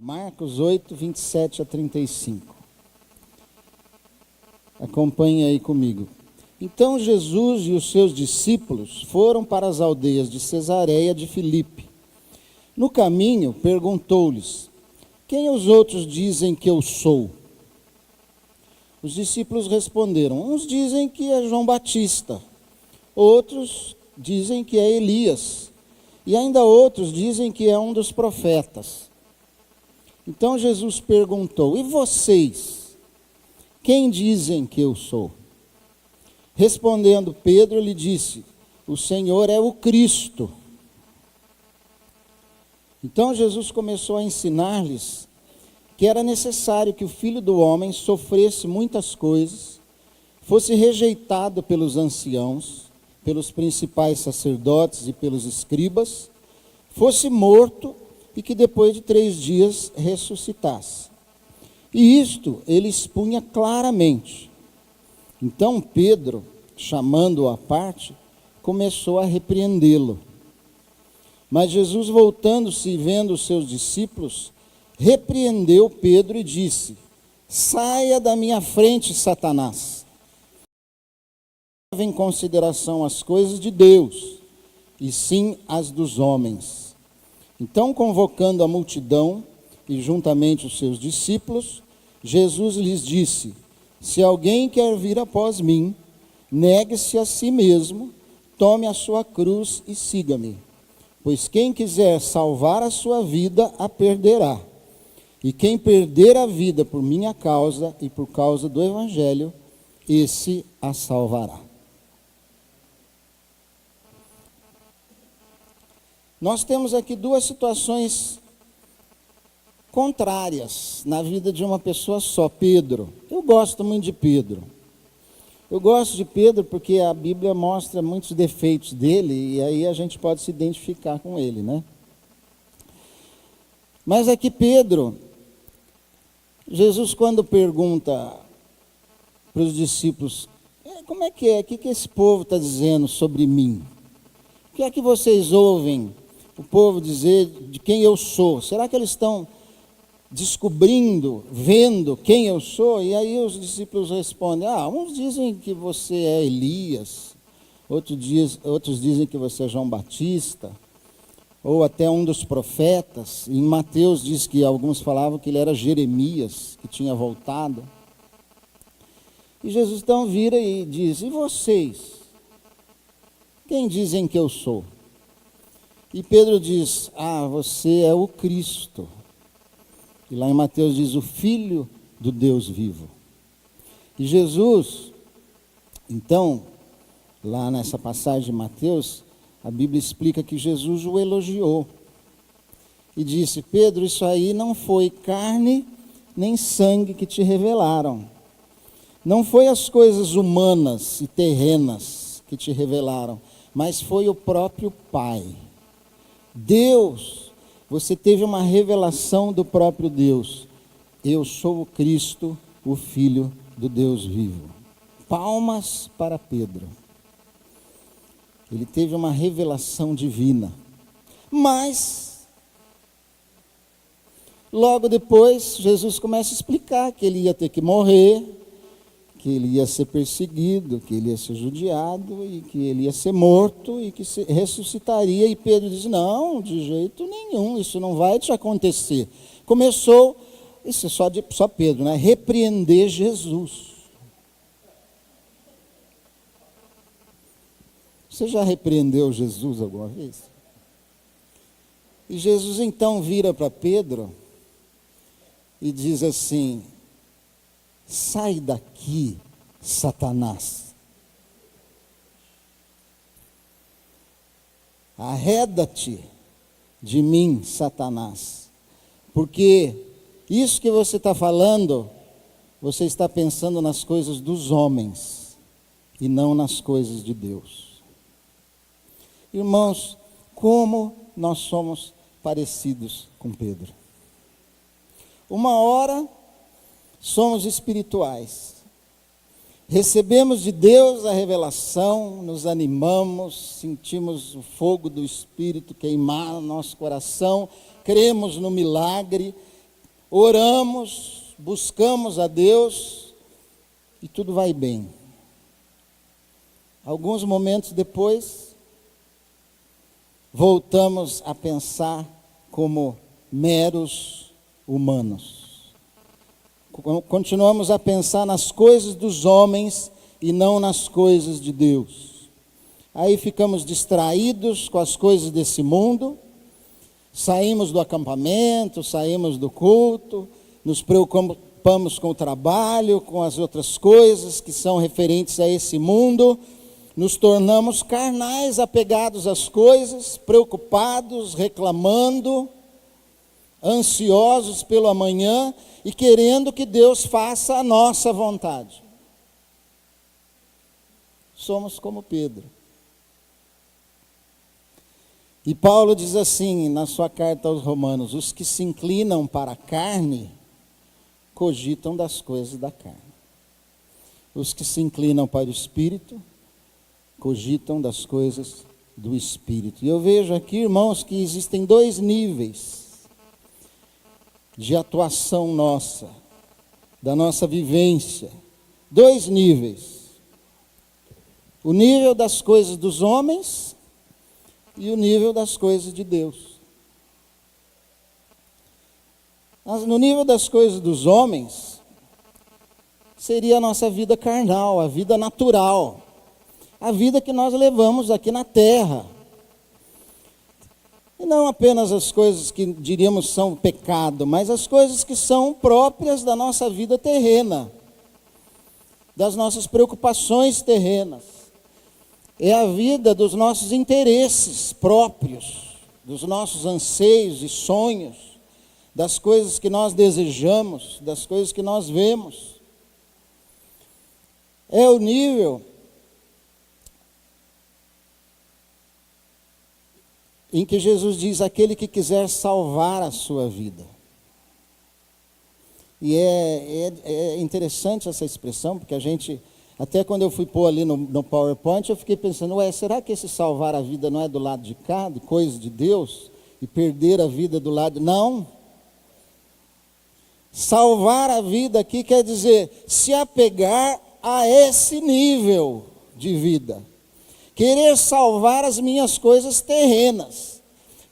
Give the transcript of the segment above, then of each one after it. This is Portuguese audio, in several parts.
Marcos 8, 27 a 35. Acompanhe aí comigo. Então Jesus e os seus discípulos foram para as aldeias de Cesareia de Filipe. No caminho, perguntou-lhes: quem os outros dizem que eu sou? Os discípulos responderam: uns dizem que é João Batista, outros dizem que é Elias, e ainda outros dizem que é um dos profetas. Então Jesus perguntou: e vocês? Quem dizem que eu sou? Respondendo Pedro, lhe disse: o Senhor é o Cristo. Então Jesus começou a ensinar-lhes que era necessário que o Filho do Homem sofresse muitas coisas, fosse rejeitado pelos anciãos, pelos principais sacerdotes e pelos escribas, fosse morto e que depois de 3 dias ressuscitasse. E isto ele expunha claramente. Então Pedro, chamando-o à parte, começou a repreendê-lo. Mas Jesus, voltando-se e vendo os seus discípulos, repreendeu Pedro e disse: saia da minha frente, Satanás. Não leve em consideração as coisas de Deus, e sim as dos homens. Então, convocando a multidão e juntamente os seus discípulos, Jesus lhes disse: se alguém quer vir após mim, negue-se a si mesmo, tome a sua cruz e siga-me. Pois quem quiser salvar a sua vida, a perderá. E quem perder a vida por minha causa e por causa do Evangelho, esse a salvará. Nós temos aqui 2 situações contrárias na vida de uma pessoa só, Pedro. Eu gosto muito de Pedro. Eu gosto de Pedro porque a Bíblia mostra muitos defeitos dele e aí a gente pode se identificar com ele, né? Mas aqui Pedro, Jesus quando pergunta para os discípulos: como é que é? O que esse povo está dizendo sobre mim? O que é que vocês ouvem o povo dizer de quem eu sou? Será que eles estão descobrindo, vendo quem eu sou? E aí os discípulos respondem: uns dizem que você é Elias, outros dizem que você é João Batista, ou até um dos profetas. Em Mateus diz que alguns falavam que ele era Jeremias, que tinha voltado. E Jesus então vira e diz: e vocês? Quem dizem que eu sou? E Pedro diz: você é o Cristo. E lá em Mateus diz: o Filho do Deus vivo. E Jesus, então, lá nessa passagem de Mateus, a Bíblia explica que Jesus o elogiou. E disse: Pedro, isso aí não foi carne nem sangue que te revelaram. Não foi as coisas humanas e terrenas que te revelaram, mas foi o próprio Pai. Deus, você teve uma revelação do próprio Deus. Eu sou o Cristo, o Filho do Deus vivo. Palmas para Pedro. Ele teve uma revelação divina. Mas, logo depois, Jesus começa a explicar que ele ia ter que morrer, que ele ia ser perseguido, que ele ia ser judiado, e que ele ia ser morto, e que ressuscitaria. E Pedro diz: não, de jeito nenhum, isso não vai te acontecer. Começou, isso é só Pedro, né? Repreender Jesus. Você já repreendeu Jesus alguma vez? E Jesus então vira para Pedro e diz assim: sai daqui, Satanás. Arreda-te de mim, Satanás. Porque isso que você está falando, você está pensando nas coisas dos homens e não nas coisas de Deus. Irmãos, como nós somos parecidos com Pedro. Uma hora somos espirituais. Recebemos de Deus a revelação, nos animamos, sentimos o fogo do Espírito queimar no nosso coração, cremos no milagre, oramos, buscamos a Deus e tudo vai bem. Alguns momentos depois, voltamos a pensar como meros humanos. Continuamos a pensar nas coisas dos homens e não nas coisas de Deus. Aí ficamos distraídos com as coisas desse mundo, saímos do acampamento, saímos do culto, nos preocupamos com o trabalho, com as outras coisas que são referentes a esse mundo, nos tornamos carnais, apegados às coisas, preocupados, reclamando, ansiosos pelo amanhã e querendo que Deus faça a nossa vontade. Somos como Pedro. E Paulo diz assim, na sua carta aos Romanos: os que se inclinam para a carne, cogitam das coisas da carne. Os que se inclinam para o Espírito, cogitam das coisas do Espírito. E eu vejo aqui, irmãos, que existem dois níveis de atuação nossa, da nossa vivência. Dois níveis. O nível das coisas dos homens e o nível das coisas de Deus. No nível das coisas dos homens, seria a nossa vida carnal, a vida natural, a vida que nós levamos aqui na terra. E não apenas as coisas que diríamos são pecado, mas as coisas que são próprias da nossa vida terrena, das nossas preocupações terrenas. É a vida dos nossos interesses próprios, dos nossos anseios e sonhos, das coisas que nós desejamos, das coisas que nós vemos. É o nível em que Jesus diz: aquele que quiser salvar a sua vida. E é interessante essa expressão, porque a gente, até quando eu fui pôr ali no PowerPoint, eu fiquei pensando, será que esse salvar a vida não é do lado de cá, de coisa de Deus, e perder a vida do lado... Não. Salvar a vida aqui quer dizer se apegar a esse nível de vida. Querer salvar as minhas coisas terrenas.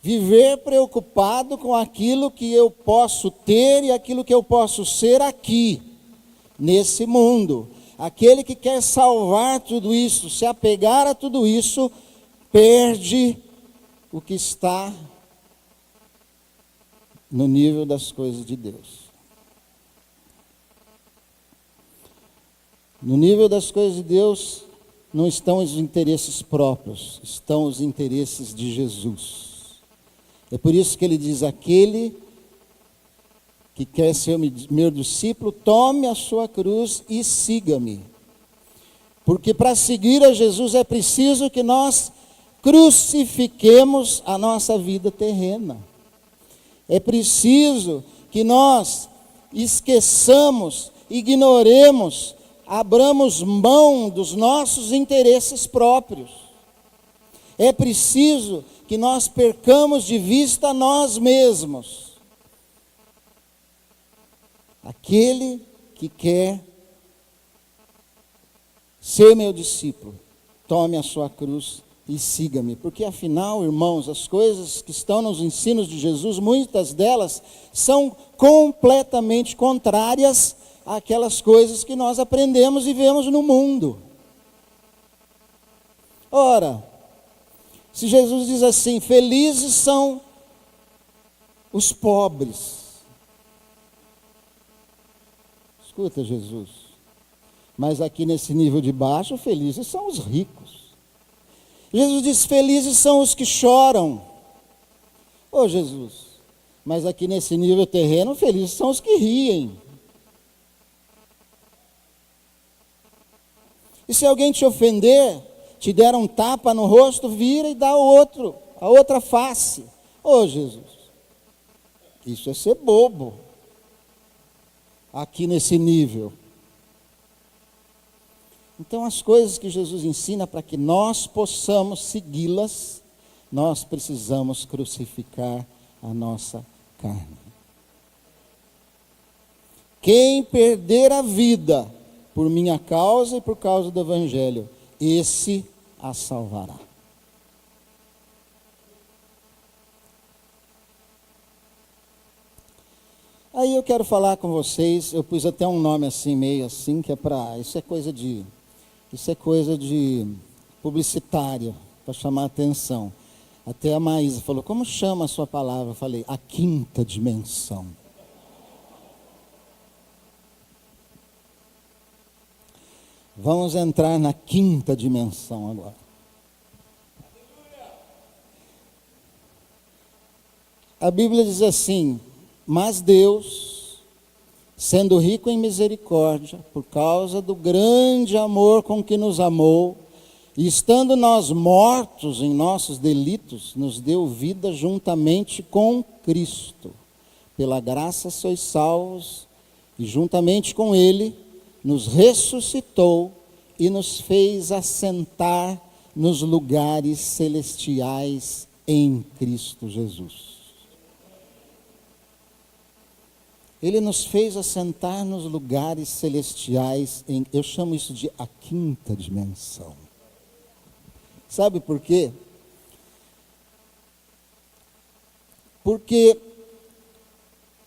Viver preocupado com aquilo que eu posso ter e aquilo que eu posso ser aqui, nesse mundo. Aquele que quer salvar tudo isso, se apegar a tudo isso, perde o que está no nível das coisas de Deus. No nível das coisas de Deus, não estão os interesses próprios, estão os interesses de Jesus. É por isso que ele diz: aquele que quer ser meu discípulo, tome a sua cruz e siga-me. Porque para seguir a Jesus é preciso que nós crucifiquemos a nossa vida terrena. É preciso que nós esqueçamos, ignoremos, abramos mão dos nossos interesses próprios. É preciso que nós percamos de vista nós mesmos. Aquele que quer ser meu discípulo, tome a sua cruz e siga-me. Porque afinal, irmãos, as coisas que estão nos ensinos de Jesus, muitas delas são completamente contrárias àquelas coisas que nós aprendemos e vemos no mundo. Ora, se Jesus diz assim: felizes são os pobres. Escuta, Jesus, mas aqui nesse nível de baixo, felizes são os ricos. Jesus diz: felizes são os que choram. Ô Jesus, mas aqui nesse nível terreno, felizes são os que riem. E se alguém te ofender, te der um tapa no rosto, vira e dá a outra face. Ô Jesus, isso é ser bobo. Aqui nesse nível. Então as coisas que Jesus ensina para que nós possamos segui-las, nós precisamos crucificar a nossa carne. Quem perder a vida por minha causa e por causa do Evangelho, esse a salvará. Aí eu quero falar com vocês, eu pus até um nome assim, meio assim, que é para, isso é coisa de publicitária, para chamar a atenção. Até a Maísa falou, como chama a sua palavra? Eu falei, a quinta dimensão. Vamos entrar na quinta dimensão agora. A Bíblia diz assim, mas Deus, sendo rico em misericórdia, por causa do grande amor com que nos amou, e estando nós mortos em nossos delitos, nos deu vida juntamente com Cristo. Pela graça sois salvos, e juntamente com Ele nos ressuscitou e nos fez assentar nos lugares celestiais em Cristo Jesus. Ele nos fez assentar nos lugares celestiais, eu chamo isso de a quinta dimensão. Sabe por quê? Porque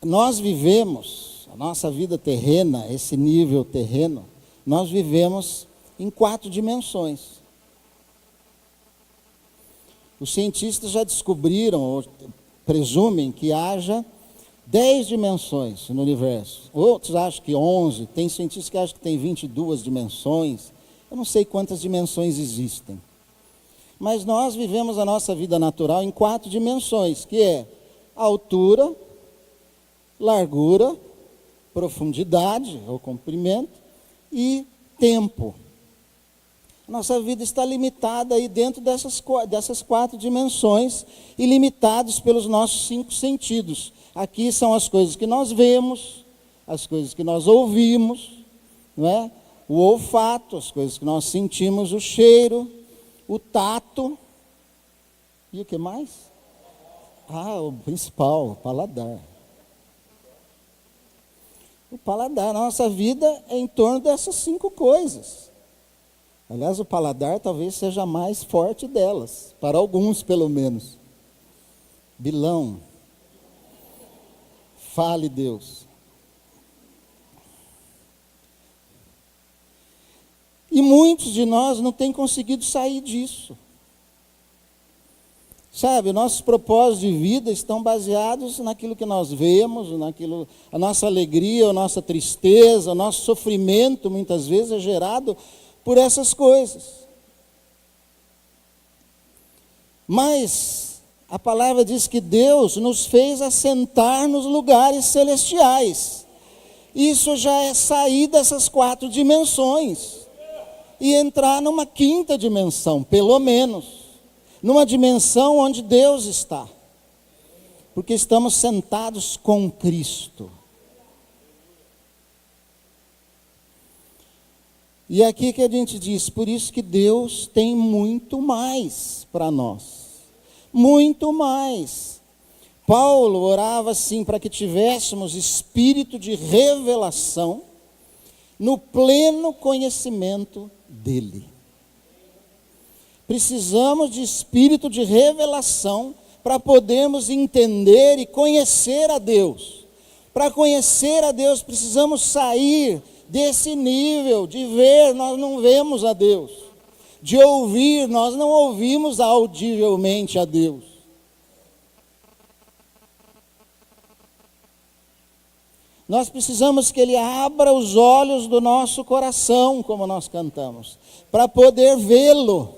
nós vivemos, a nossa vida terrena, esse nível terreno, nós vivemos em 4 dimensões. Os cientistas já descobriram, ou presumem que haja 10 dimensões no universo. Outros acham que 11, tem cientistas que acham que tem 22 dimensões. Eu não sei quantas dimensões existem. Mas nós vivemos a nossa vida natural em 4 dimensões, que é altura, largura, profundidade ou comprimento e tempo. Nossa vida está limitada aí dentro dessas 4 dimensões e limitados pelos nossos 5 sentidos. Aqui são as coisas que nós vemos, as coisas que nós ouvimos, não é? O olfato, as coisas que nós sentimos, o cheiro, o tato e o que mais? O principal, o paladar. O paladar, nossa vida é em torno dessas 5 coisas. Aliás, o paladar talvez seja a mais forte delas, para alguns pelo menos. Bilão, fale Deus. E muitos de nós não têm conseguido sair disso. Sabe, nossos propósitos de vida estão baseados naquilo que nós vemos, a nossa alegria, a nossa tristeza, o nosso sofrimento muitas vezes é gerado por essas coisas. Mas a palavra diz que Deus nos fez assentar nos lugares celestiais. Isso já é sair dessas 4 dimensões e entrar numa 5ª dimensão, pelo menos. Numa dimensão onde Deus está. Porque estamos sentados com Cristo. E é aqui que a gente diz, por isso que Deus tem muito mais para nós. Muito mais. Paulo orava assim para que tivéssemos espírito de revelação no pleno conhecimento dele. Precisamos de espírito de revelação para podermos entender e conhecer a Deus. Para conhecer a Deus, precisamos sair desse nível de ver, nós não vemos a Deus. De ouvir, nós não ouvimos audivelmente a Deus. Nós precisamos que Ele abra os olhos do nosso coração, como nós cantamos, para poder vê-lo.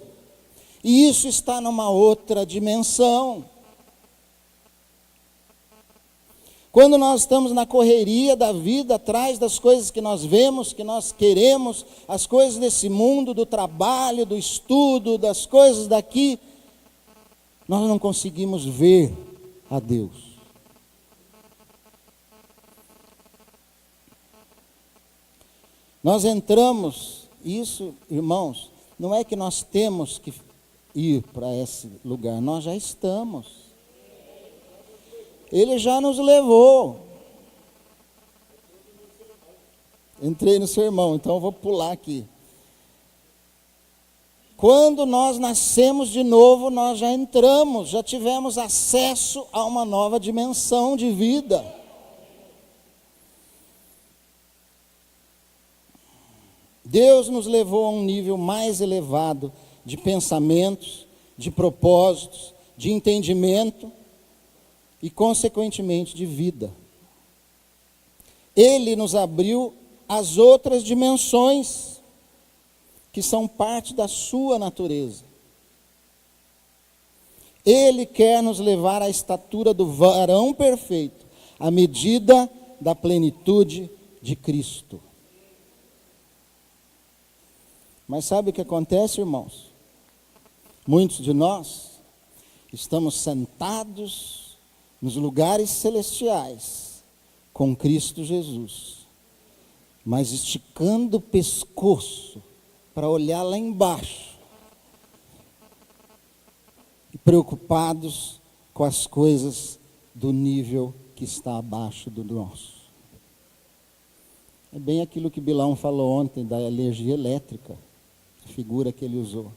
E isso está numa outra dimensão. Quando nós estamos na correria da vida, atrás das coisas que nós vemos, que nós queremos, as coisas desse mundo, do trabalho, do estudo, das coisas daqui, nós não conseguimos ver a Deus. Nós entramos, isso, irmãos, não é que nós temos que ir para esse lugar, nós já estamos. Ele já nos levou. Entrei no sermão, então eu vou pular aqui. Quando nós nascemos de novo, nós já entramos, já tivemos acesso a uma nova dimensão de vida. Deus nos levou a um nível mais elevado de pensamentos, de propósitos, de entendimento e, consequentemente, de vida. Ele nos abriu as outras dimensões que são parte da sua natureza. Ele quer nos levar à estatura do varão perfeito, à medida da plenitude de Cristo. Mas sabe o que acontece, irmãos? Muitos de nós estamos sentados nos lugares celestiais com Cristo Jesus, mas esticando o pescoço para olhar lá embaixo, e preocupados com as coisas do nível que está abaixo do nosso. É bem aquilo que Bilão falou ontem da energia elétrica, a figura que ele usou.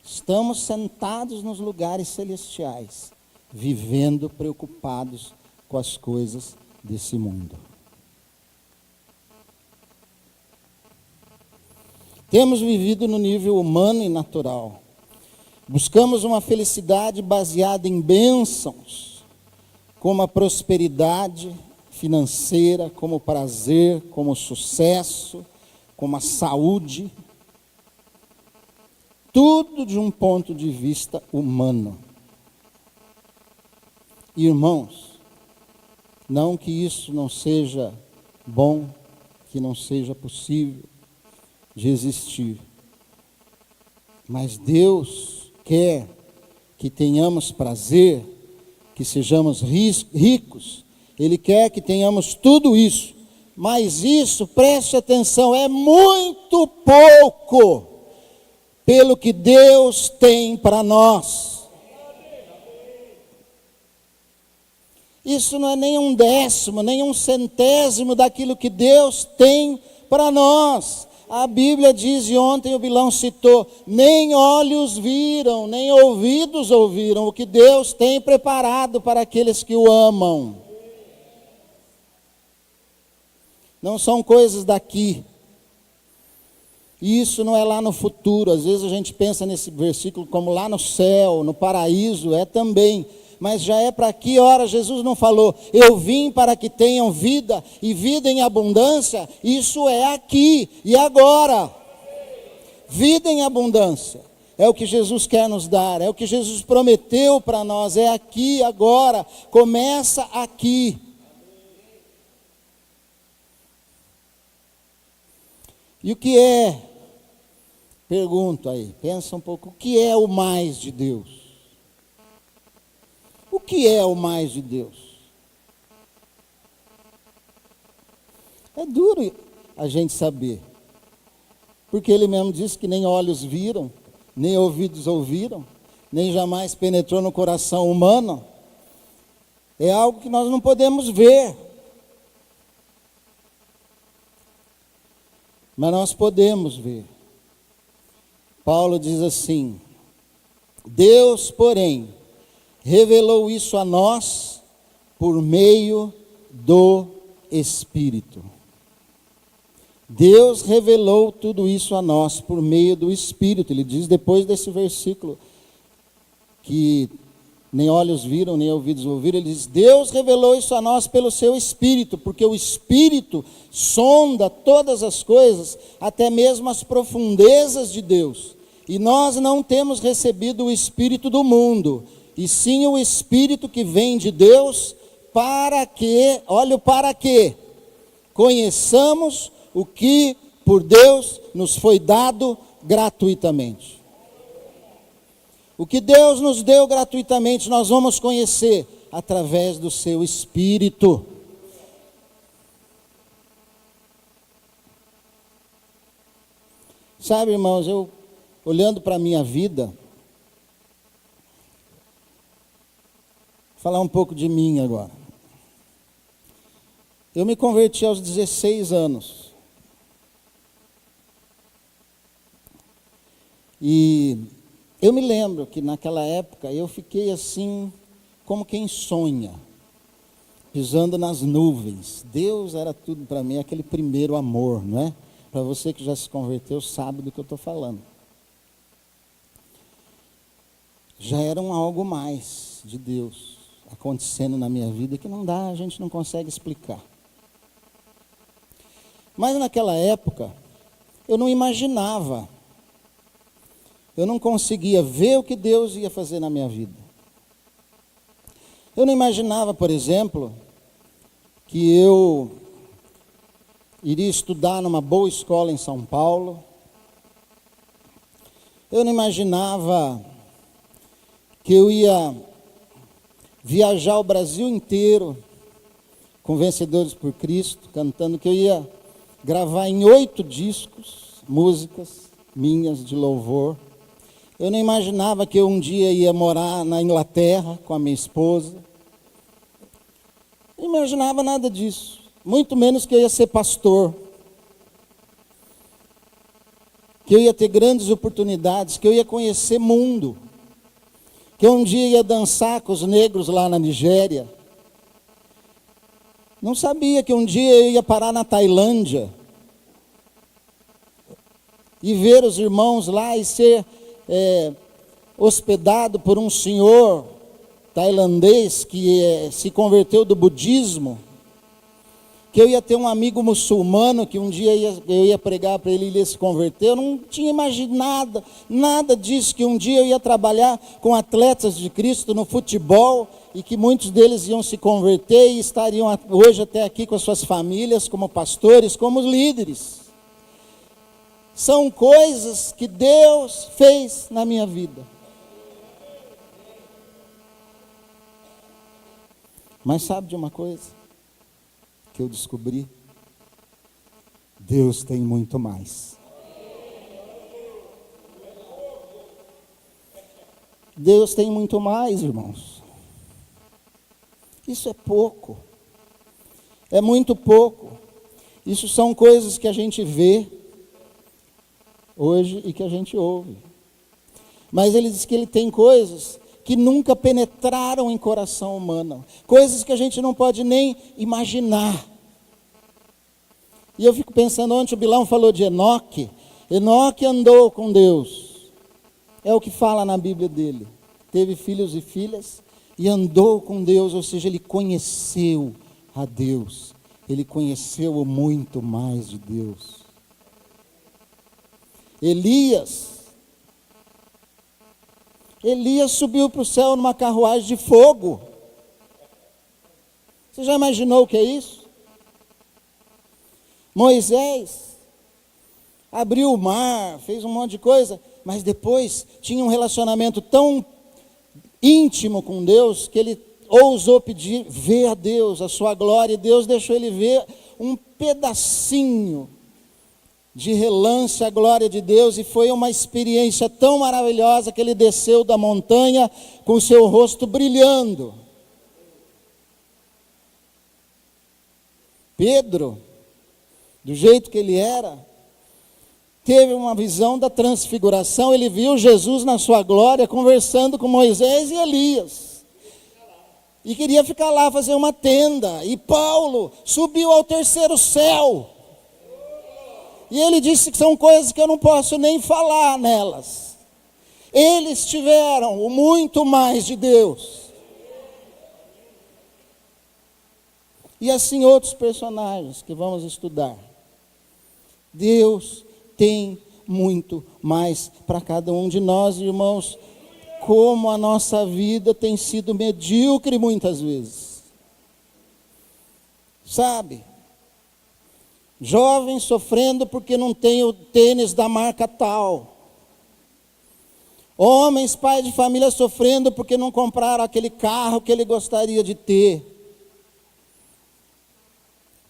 Estamos sentados nos lugares celestiais, vivendo preocupados com as coisas desse mundo. Temos vivido no nível humano e natural. Buscamos uma felicidade baseada em bênçãos, como a prosperidade financeira, como o prazer, como o sucesso, como a saúde. Tudo de um ponto de vista humano. Irmãos, não que isso não seja bom, que não seja possível de existir, mas Deus quer que tenhamos prazer, que sejamos ricos. Ele quer que tenhamos tudo isso, mas isso, preste atenção, é muito pouco pelo que Deus tem para nós. Isso não é nem um décimo, nem um centésimo daquilo que Deus tem para nós. A Bíblia diz, e ontem o Bilão citou, nem olhos viram, nem ouvidos ouviram o que Deus tem preparado para aqueles que o amam. Não são coisas daqui. Isso não é lá no futuro. Às vezes a gente pensa nesse versículo como lá no céu, no paraíso, é também. Mas já é para aqui. Ora, Jesus não falou, eu vim para que tenham vida e vida em abundância. Isso é aqui e agora. Vida em abundância é o que Jesus quer nos dar, é o que Jesus prometeu para nós, é aqui, agora, começa aqui. E o que é? Pergunto aí, pensa um pouco, o que é o mais de Deus? O que é o mais de Deus? É duro a gente saber, porque ele mesmo disse que nem olhos viram, nem ouvidos ouviram, nem jamais penetrou no coração humano. É algo que nós não podemos ver, mas nós podemos ver. Paulo diz assim, Deus, porém, revelou isso a nós por meio do Espírito. Deus revelou tudo isso a nós por meio do Espírito. Ele diz depois desse versículo, que nem olhos viram, nem ouvidos ouviram, ele diz, Deus revelou isso a nós pelo seu Espírito, porque o Espírito sonda todas as coisas, até mesmo as profundezas de Deus. E nós não temos recebido o Espírito do mundo, e sim o Espírito que vem de Deus, para que, olha o para quê? Conheçamos o que por Deus nos foi dado gratuitamente. O que Deus nos deu gratuitamente, nós vamos conhecer através do seu Espírito. Sabe, irmãos, eu olhando para a minha vida, falar um pouco de mim agora. Eu me converti aos 16 anos. E eu me lembro que naquela época eu fiquei assim, como quem sonha, pisando nas nuvens. Deus era tudo para mim, aquele primeiro amor, não é? Para você que já se converteu, sabe do que eu estou falando. Já era algo mais de Deus acontecendo na minha vida que não dá, a gente não consegue explicar. Mas naquela época, eu não imaginava, eu não conseguia ver o que Deus ia fazer na minha vida. Eu não imaginava, por exemplo, que eu iria estudar numa boa escola em São Paulo. Eu não imaginava que eu ia viajar o Brasil inteiro com Vencedores por Cristo, cantando, que eu ia gravar em 8 discos, músicas minhas de louvor. Eu não imaginava que eu um dia ia morar na Inglaterra com a minha esposa. Não imaginava nada disso, muito menos que eu ia ser pastor, que eu ia ter grandes oportunidades, que eu ia conhecer mundo, que eu um dia ia dançar com os negros lá na Nigéria. Não sabia que um dia eu ia parar na Tailândia e ver os irmãos lá e ser hospedado por um senhor tailandês que se converteu do budismo, que eu ia ter um amigo muçulmano que um dia eu ia pregar para ele e ele ia se converter. Eu não tinha imaginado nada disso, que um dia eu ia trabalhar com atletas de Cristo no futebol e que muitos deles iam se converter e estariam hoje até aqui com as suas famílias, como pastores, como líderes. São coisas que Deus fez na minha vida. Mas sabe de uma coisa que eu descobri? Deus tem muito mais. Deus tem muito mais, irmãos. Isso é pouco. É muito pouco. Isso são coisas que a gente vê hoje e que a gente ouve. Mas ele diz que ele tem coisas que nunca penetraram em coração humano. Coisas que a gente não pode nem imaginar. E eu fico pensando, ontem o Bilão falou de Enoque. Enoque andou com Deus. É o que fala na Bíblia dele. Teve filhos e filhas e andou com Deus, ou seja, ele conheceu a Deus. Ele conheceu o muito mais de Deus. Elias subiu para o céu numa carruagem de fogo. Você já imaginou o que é isso? Moisés abriu o mar, fez um monte de coisa, mas depois tinha um relacionamento tão íntimo com Deus que ele ousou pedir, ver a Deus, a sua glória, e Deus deixou ele ver um pedacinho de relance a glória de Deus, e foi uma experiência tão maravilhosa que ele desceu da montanha com o seu rosto brilhando. Pedro, do jeito que ele era, teve uma visão da transfiguração. Ele viu Jesus na sua glória conversando com Moisés e Elias, e queria ficar lá, fazer uma tenda. E Paulo subiu ao 3º céu, e ele disse que são coisas que eu não posso nem falar nelas. Eles tiveram o muito mais de Deus. E assim outros personagens que vamos estudar. Deus tem muito mais para cada um de nós, irmãos. Como a nossa vida tem sido medíocre muitas vezes. Sabe? Jovens sofrendo porque não tem o tênis da marca tal. Homens, pais de família sofrendo porque não compraram aquele carro que ele gostaria de ter.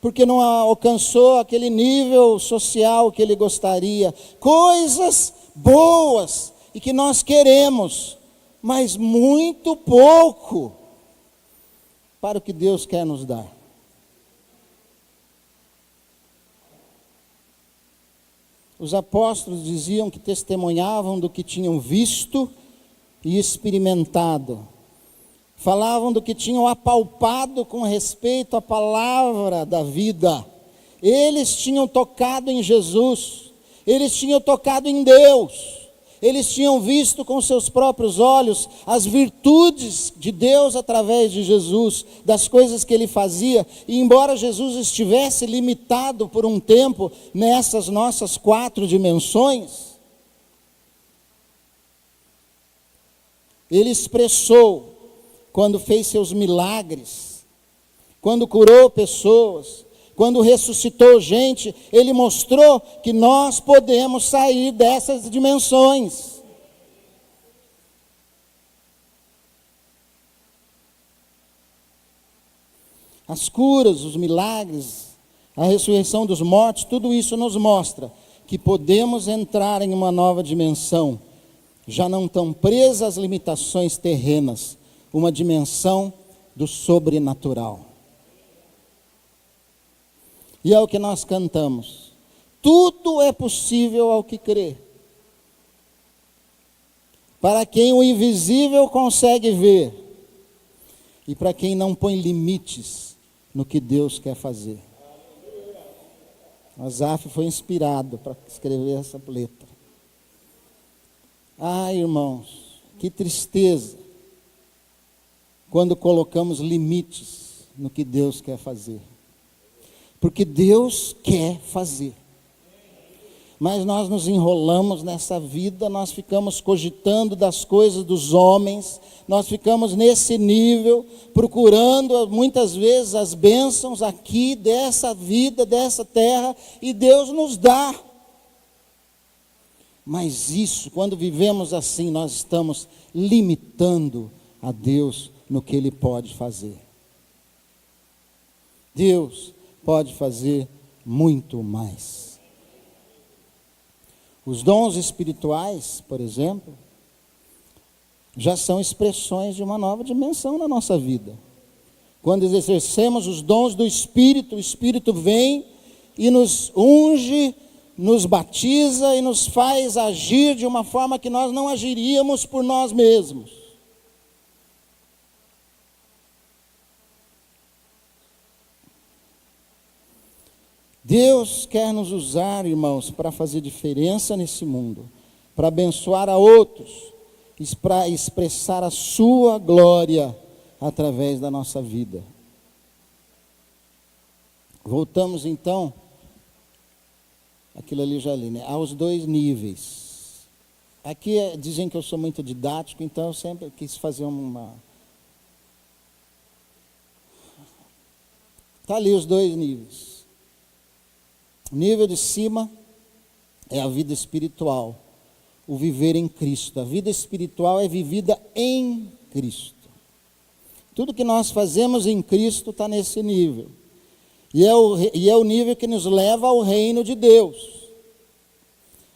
Porque não alcançou aquele nível social que ele gostaria. Coisas boas e que nós queremos, mas muito pouco para o que Deus quer nos dar. Os apóstolos diziam que testemunhavam do que tinham visto e experimentado. Falavam do que tinham apalpado com respeito à palavra da vida. Eles tinham tocado em Jesus, eles tinham tocado em Deus. Eles tinham visto com seus próprios olhos as virtudes de Deus através de Jesus, das coisas que ele fazia. E embora Jesus estivesse limitado por um tempo nessas nossas 4 dimensões, ele expressou quando fez seus milagres, quando curou pessoas, quando ressuscitou gente, ele mostrou que nós podemos sair dessas dimensões. As curas, os milagres, a ressurreição dos mortos, tudo isso nos mostra que podemos entrar em uma nova dimensão, já não tão presa às limitações terrenas, uma dimensão do sobrenatural. E é o que nós cantamos. Tudo é possível ao que crê. Para quem o invisível consegue ver. E para quem não põe limites no que Deus quer fazer. Asaf foi inspirado para escrever essa letra. Ah, irmãos, que tristeza quando colocamos limites no que Deus quer fazer. Porque Deus quer fazer. Mas nós nos enrolamos nessa vida, nós ficamos cogitando das coisas dos homens, nós ficamos nesse nível, procurando muitas vezes as bênçãos aqui dessa vida, dessa terra, e Deus nos dá. Mas isso, quando vivemos assim, nós estamos limitando a Deus no que Ele pode fazer. Deus pode fazer muito mais. Os dons espirituais, por exemplo, já são expressões de uma nova dimensão na nossa vida. Quando exercemos os dons do Espírito, o Espírito vem e nos unge, nos batiza e nos faz agir de uma forma que nós não agiríamos por nós mesmos. Deus quer nos usar, irmãos, para fazer diferença nesse mundo, para abençoar a outros, para expressar a sua glória através da nossa vida. Voltamos então, aquilo ali já li, né? Aos 2 níveis. Aqui dizem que eu sou muito didático, então eu sempre quis fazer uma... Está ali os 2 níveis. O nível de cima é a vida espiritual, o viver em Cristo. A vida espiritual é vivida em Cristo. Tudo que nós fazemos em Cristo está nesse nível. E é o nível que nos leva ao reino de Deus,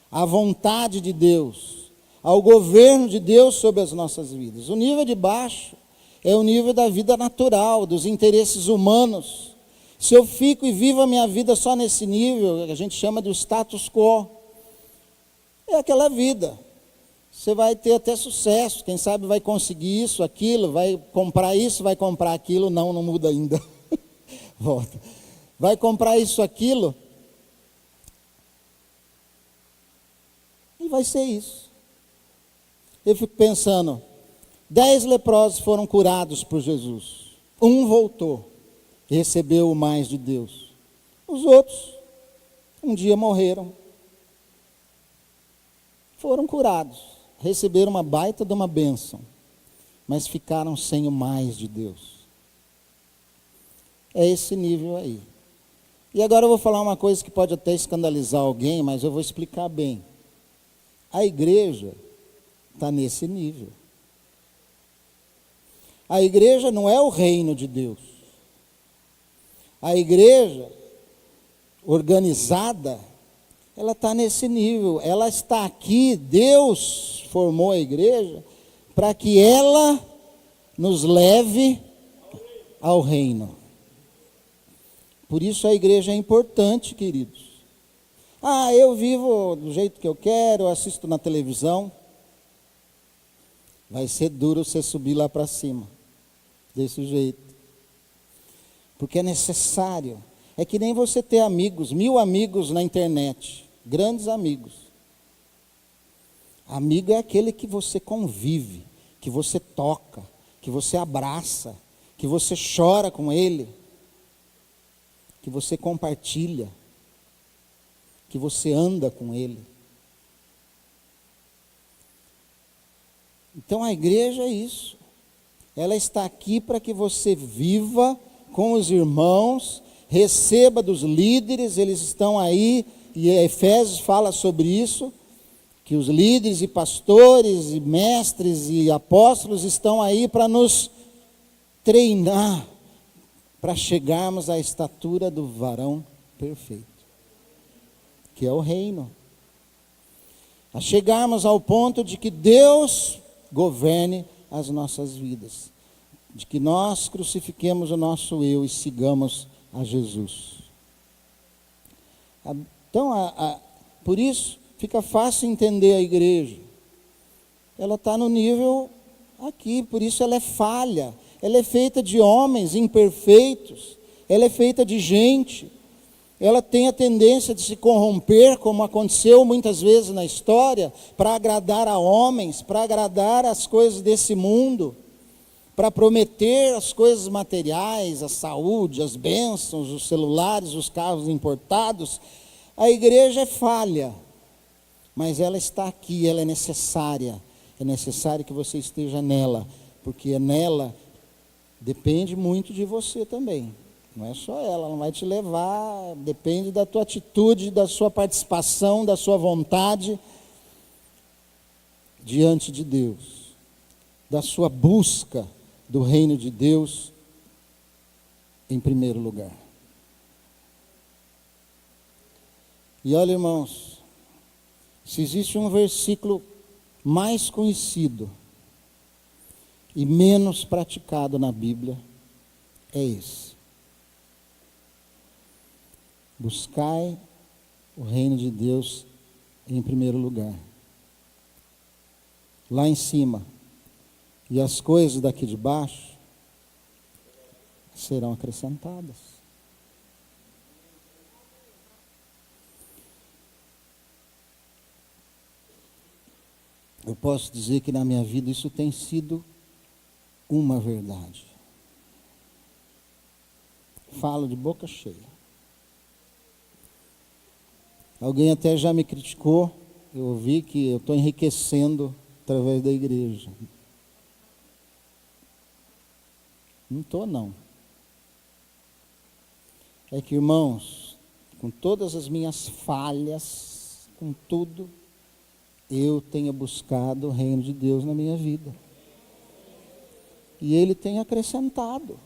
à vontade de Deus, ao governo de Deus sobre as nossas vidas. O nível de baixo é o nível da vida natural, dos interesses humanos. Se eu fico e vivo a minha vida só nesse nível, que a gente chama de status quo, é aquela vida. Você vai ter até sucesso, quem sabe vai conseguir isso, aquilo, vai comprar isso, vai comprar aquilo, não muda ainda. Volta. Vai comprar isso, aquilo, e vai ser isso. Eu fico pensando, 10 leprosos foram curados por Jesus, um voltou. Recebeu o mais de Deus. Os outros, um dia morreram. Foram curados. Receberam uma baita de uma bênção. Mas ficaram sem o mais de Deus. É esse nível aí. E agora eu vou falar uma coisa que pode até escandalizar alguém, mas eu vou explicar bem. A igreja está nesse nível. A igreja não é o reino de Deus. A igreja organizada, ela está nesse nível, ela está aqui, Deus formou a igreja para que ela nos leve ao reino. Por isso a igreja é importante, queridos. Ah, eu vivo do jeito que eu quero, eu assisto na televisão. Vai ser duro você subir lá para cima, desse jeito. Porque é necessário. É que nem você ter amigos, 1000 amigos na internet, grandes amigos. Amigo é aquele que você convive, que você toca, que você abraça, que você chora com ele, que você compartilha, que você anda com ele. Então a igreja é isso. Ela está aqui para que você viva com os irmãos, receba dos líderes, eles estão aí, e Efésios fala sobre isso, que os líderes e pastores e mestres e apóstolos estão aí para nos treinar, para chegarmos à estatura do varão perfeito, que é o reino. A chegarmos ao ponto de que Deus governe as nossas vidas, de que nós crucifiquemos o nosso eu e sigamos a Jesus. Então, por isso, fica fácil entender a igreja. Ela está no nível aqui, por isso ela é falha. Ela é feita de homens imperfeitos, ela é feita de gente. Ela tem a tendência de se corromper, como aconteceu muitas vezes na história, para agradar a homens, para agradar as coisas desse mundo, para prometer as coisas materiais, a saúde, as bênçãos, os celulares, os carros importados. A igreja é falha, mas ela está aqui, ela é necessária. É necessário que você esteja nela, porque nela depende muito de você também. Não é só ela não vai te levar, depende da tua atitude, da sua participação, da sua vontade diante de Deus, da sua busca do reino de Deus em primeiro lugar. E olha, irmãos, se existe um versículo mais conhecido e menos praticado na Bíblia, é esse. Buscai o reino de Deus em primeiro lugar. Lá em cima. E as coisas daqui de baixo serão acrescentadas. Eu posso dizer que na minha vida isso tem sido uma verdade. Falo de boca cheia. Alguém até já me criticou, eu ouvi que eu estou enriquecendo através da igreja. Não estou, não. É que, irmãos, com todas as minhas falhas, com tudo, eu tenho buscado o reino de Deus na minha vida. E Ele tem acrescentado.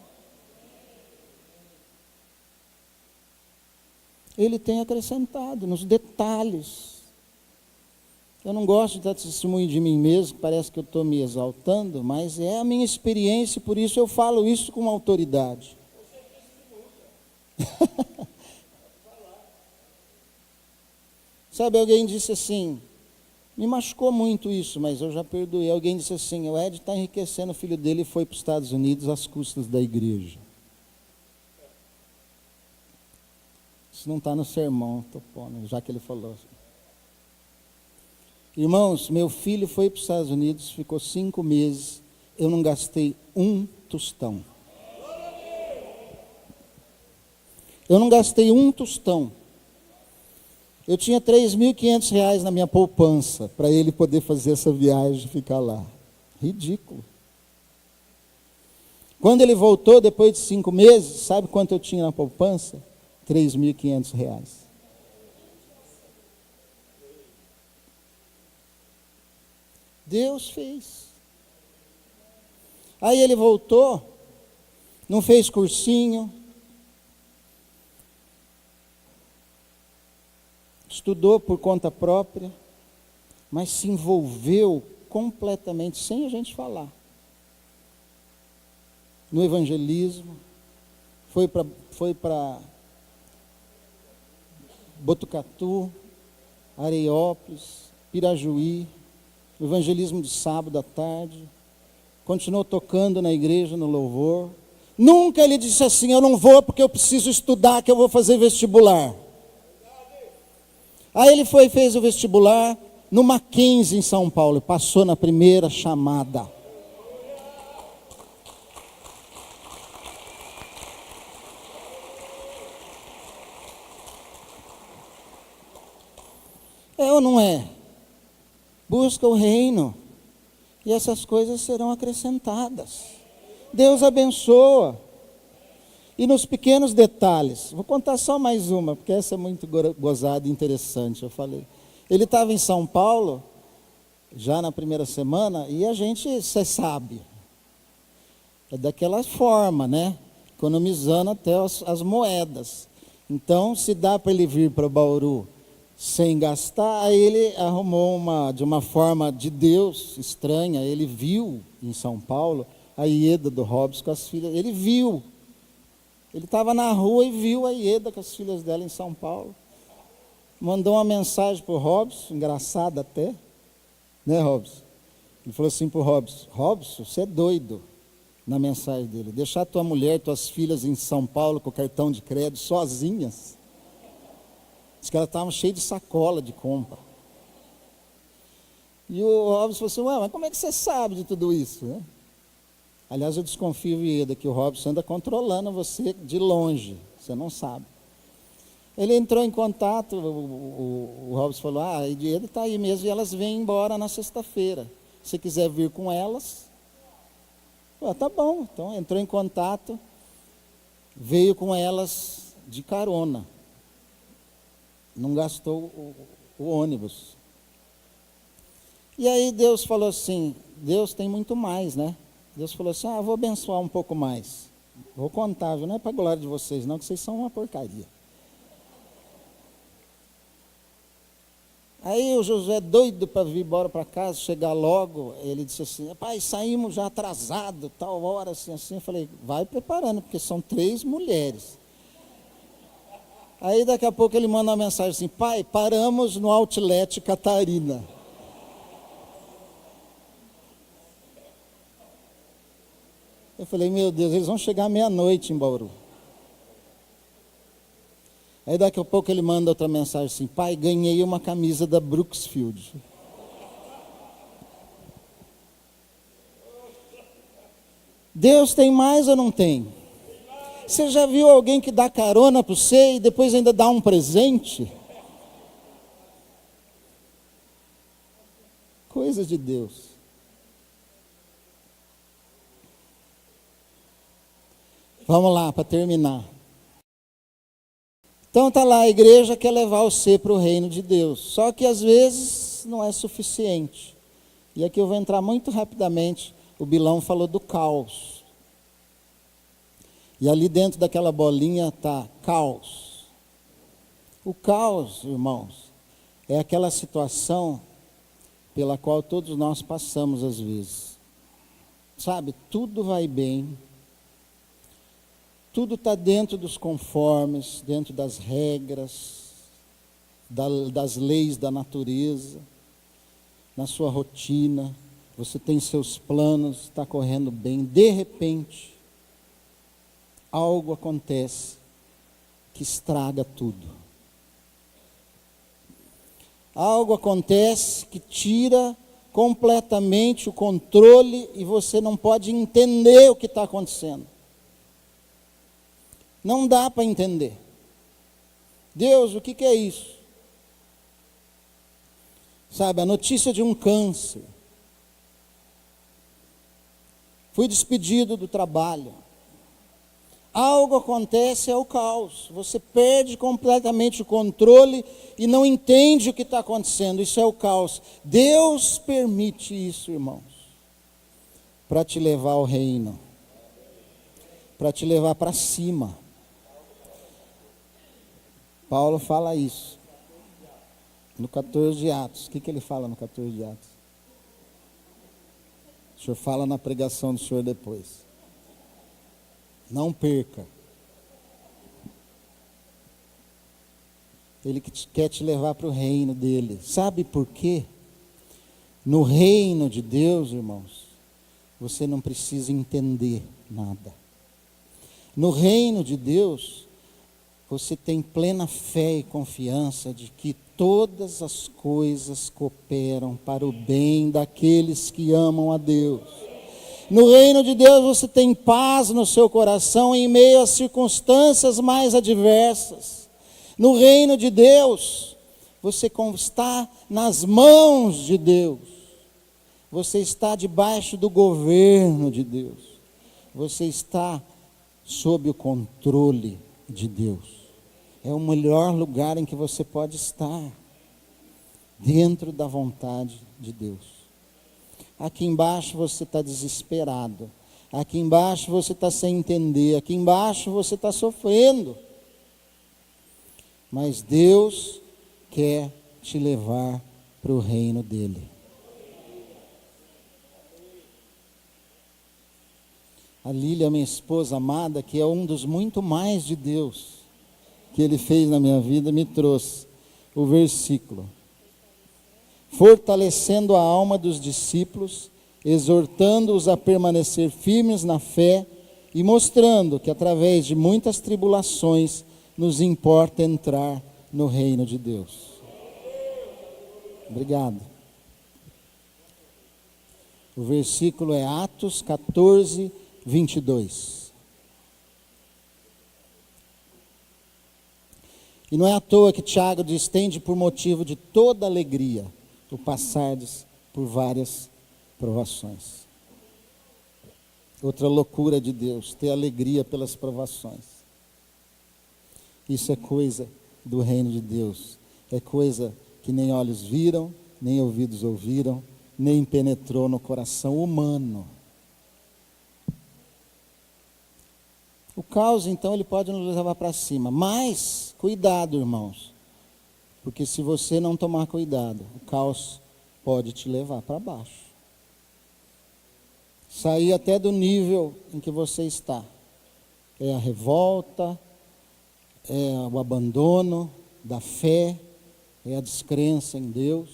Ele tem acrescentado nos detalhes. Eu não gosto de dar testemunho de mim mesmo, parece que eu estou me exaltando, mas é a minha experiência, por isso eu falo isso com autoridade. Sabe, alguém disse assim, me machucou muito isso, mas eu já perdoei. Alguém disse assim, o Ed está enriquecendo o filho dele e foi para os Estados Unidos às custas da igreja. Isso não está no sermão, estou pondo, já que ele falou. Irmãos, meu filho foi para os Estados Unidos, ficou 5 meses, eu não gastei um tostão. Eu não gastei um tostão. Eu tinha R$3.500 na minha poupança, para ele poder fazer essa viagem e ficar lá. Ridículo. Quando ele voltou, depois de 5 meses, sabe quanto eu tinha na poupança? R$3.500. Deus fez. Aí ele voltou, não fez cursinho, estudou por conta própria, mas se envolveu completamente, sem a gente falar, no evangelismo, foi para Botucatu, Areiópolis, Pirajuí, o evangelismo de sábado à tarde, continuou tocando na igreja, no louvor. Nunca ele disse assim, eu não vou porque eu preciso estudar, que eu vou fazer vestibular. Aí ele foi e fez o vestibular no Mackenzie, em São Paulo, passou na primeira chamada. É ou não é? Busca o reino e essas coisas serão acrescentadas. Deus abençoa. E nos pequenos detalhes, vou contar só mais uma, porque essa é muito gozada e interessante, eu falei. Ele estava em São Paulo, já na primeira semana, e a gente, você sabe, é daquela forma, né? Economizando até as moedas. Então, se dá para ele vir para Bauru sem gastar, aí ele arrumou de uma forma de Deus estranha, ele viu em São Paulo a Ieda do Robson com as filhas, ele viu. Ele estava na rua e viu a Ieda com as filhas dela em São Paulo. Mandou uma mensagem para o Robson, engraçada até, né, Robson? Ele falou assim para o Robson, Robson, você é doido, na mensagem dele, deixar tua mulher, tuas filhas em São Paulo com o cartão de crédito sozinhas. Diz que elas estavam cheias de sacola de compra. E o Robson falou assim, ué, mas como é que você sabe de tudo isso, né? Aliás, eu desconfio, Ieda, que o Robson anda controlando você de longe, você não sabe. Ele entrou em contato, o Robson falou, a Ieda está aí mesmo e elas vêm embora na sexta-feira. Se quiser vir com elas, tá bom. Então entrou em contato, veio com elas de carona. Não gastou o ônibus. E aí Deus falou assim, Deus tem muito mais, né? Deus falou assim, vou abençoar um pouco mais. Vou contar, viu? Não é para a glória de vocês não, que vocês são uma porcaria. Aí o Josué, doido para vir embora para casa, chegar logo, ele disse assim, pai, saímos já atrasado, tal hora, assim. Eu falei, vai preparando, porque são 3 mulheres. Aí daqui a pouco ele manda uma mensagem assim, pai, paramos no Outlet Catarina. Eu falei, meu Deus, eles vão chegar meia-noite em Bauru. Aí daqui a pouco ele manda outra mensagem assim, pai, ganhei uma camisa da Brooksfield. Deus tem mais ou não tem? Você já viu alguém que dá carona para você e depois ainda dá um presente? Coisa de Deus. Vamos lá, para terminar. Então está lá, a igreja quer levar você para o reino de Deus. Só que às vezes não é suficiente. E aqui eu vou entrar muito rapidamente. O Bilão falou do caos. E ali dentro daquela bolinha está caos. O caos, irmãos, é aquela situação pela qual todos nós passamos às vezes. Sabe, tudo vai bem. Tudo está dentro dos conformes, dentro das regras, das leis da natureza, na sua rotina, você tem seus planos, está correndo bem. De repente, algo acontece que estraga tudo. Algo acontece que tira completamente o controle e você não pode entender o que está acontecendo. Não dá para entender. Deus, o que é isso? Sabe, a notícia de um câncer. Fui despedido do trabalho. Algo acontece, é o caos. Você perde completamente o controle e não entende o que está acontecendo. Isso é o caos. Deus permite isso, irmãos, para te levar ao reino, para te levar para cima. Paulo fala isso no 14 de Atos. O que ele fala no 14 de Atos? O senhor fala na pregação do senhor depois. Não perca. Ele quer te levar para o reino dele. Sabe por quê? No reino de Deus, irmãos, você não precisa entender nada. No reino de Deus, você tem plena fé e confiança de que todas as coisas cooperam para o bem daqueles que amam a Deus. No reino de Deus você tem paz no seu coração em meio às circunstâncias mais adversas. No reino de Deus, você está nas mãos de Deus. Você está debaixo do governo de Deus. Você está sob o controle de Deus. É o melhor lugar em que você pode estar, dentro da vontade de Deus. Aqui embaixo você está desesperado. Aqui embaixo você está sem entender. Aqui embaixo você está sofrendo. Mas Deus quer te levar para o reino dele. A Lília, minha esposa amada, que é um dos muito mais de Deus que Ele fez na minha vida, me trouxe o versículo. Fortalecendo a alma dos discípulos, exortando-os a permanecer firmes na fé e mostrando que através de muitas tribulações nos importa entrar no reino de Deus. Obrigado. O versículo é Atos 14, 22. E não é à toa que Tiago diz: tende por motivo de toda alegria o passardes por várias provações. Outra loucura de Deus, ter alegria pelas provações. Isso é coisa do reino de Deus. É coisa que nem olhos viram, nem ouvidos ouviram, nem penetrou no coração humano. O caos, então, ele pode nos levar para cima. Mas, cuidado, irmãos. Porque se você não tomar cuidado, o caos pode te levar para baixo. Sair até do nível em que você está. É a revolta, é o abandono da fé, é a descrença em Deus.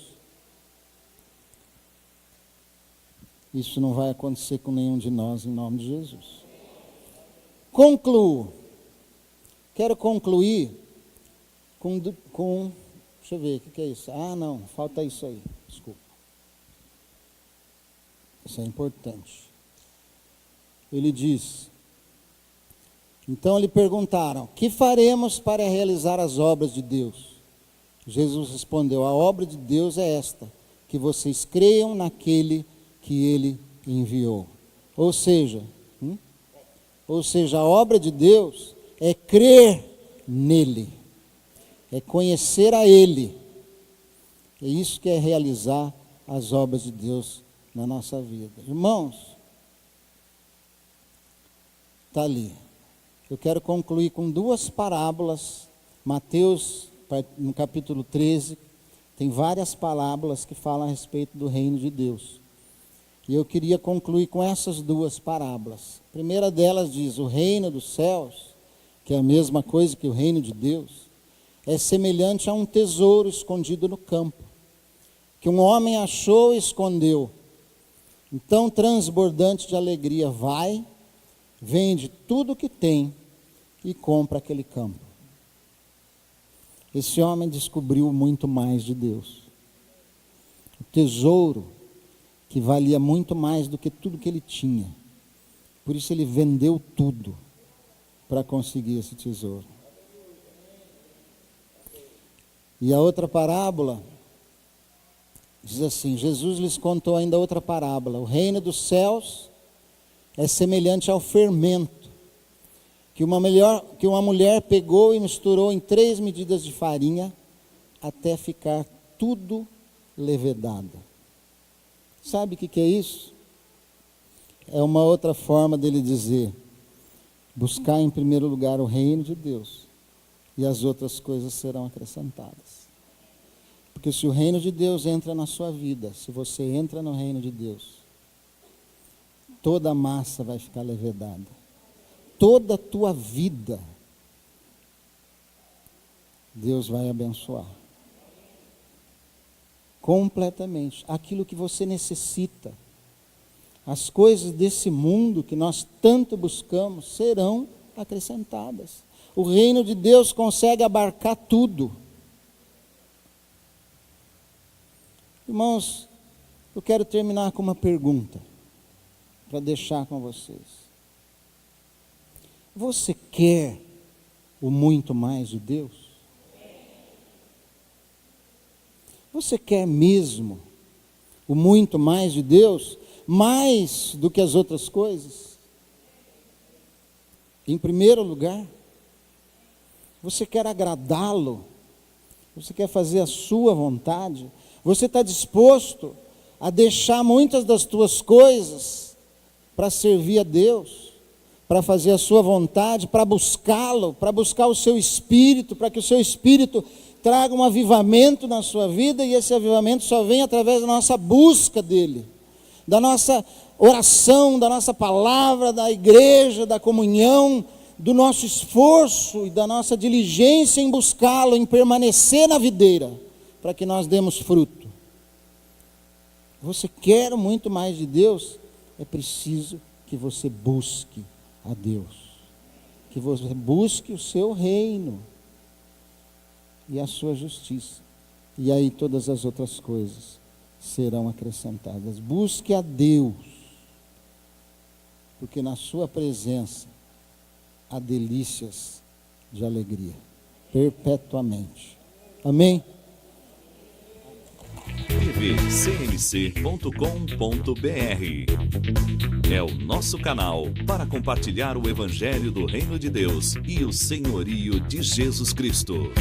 Isso não vai acontecer com nenhum de nós, em nome de Jesus. Concluo. Quero concluir com deixa eu ver, o que é isso? Ah, não, falta isso aí, desculpa. Isso é importante. Ele diz: então lhe perguntaram: que faremos para realizar as obras de Deus? Jesus respondeu: a obra de Deus é esta, que vocês creiam naquele que ele enviou. Ou seja, a obra de Deus é crer nele, é conhecer a ele. É isso que é realizar as obras de Deus na nossa vida. Irmãos, está ali. Eu quero concluir com duas parábolas. Mateus, no capítulo 13, tem várias parábolas que falam a respeito do reino de Deus. E eu queria concluir com essas duas parábolas. A primeira delas diz: o reino dos céus, que é a mesma coisa que o reino de Deus, é semelhante a um tesouro escondido no campo, que um homem achou e escondeu. Então, transbordante de alegria, vai, vende tudo o que tem e compra aquele campo. Esse homem descobriu muito mais de Deus. O tesouro que valia muito mais do que tudo que ele tinha. Por isso ele vendeu tudo para conseguir esse tesouro. E a outra parábola diz assim: Jesus lhes contou ainda outra parábola. O reino dos céus é semelhante ao fermento que uma mulher pegou e misturou em 3 medidas de farinha até ficar tudo levedado. Sabe o que é isso? É uma outra forma dele dizer: buscar em primeiro lugar o reino de Deus, e as outras coisas serão acrescentadas. Porque se o reino de Deus entra na sua vida, se você entra no reino de Deus, toda a massa vai ficar levedada. Toda a tua vida Deus vai abençoar. Completamente. Aquilo que você necessita. As coisas desse mundo que nós tanto buscamos serão acrescentadas. O reino de Deus consegue abarcar tudo. Irmãos, eu quero terminar com uma pergunta, para deixar com vocês. Você quer o muito mais de Deus? Você quer mesmo o muito mais de Deus? Mais do que as outras coisas? Em primeiro lugar, você quer agradá-lo? Você quer fazer a sua vontade? Você está disposto a deixar muitas das tuas coisas para servir a Deus, para fazer a sua vontade, para buscá-lo, para buscar o seu Espírito, para que o seu Espírito traga um avivamento na sua vida, e esse avivamento só vem através da nossa busca dele, da nossa oração, da nossa palavra, da igreja, da comunhão, do nosso esforço e da nossa diligência em buscá-lo, em permanecer na videira, para que nós demos fruto. Você quer muito mais de Deus? É preciso que você busque a Deus, que você busque o seu reino e a sua justiça, e aí todas as outras coisas serão acrescentadas. Busque a Deus, porque na sua presença há delícias de alegria, perpetuamente. Amém? tvcmc.com.br é o nosso canal para compartilhar o Evangelho do Reino de Deus e o senhorio de Jesus Cristo.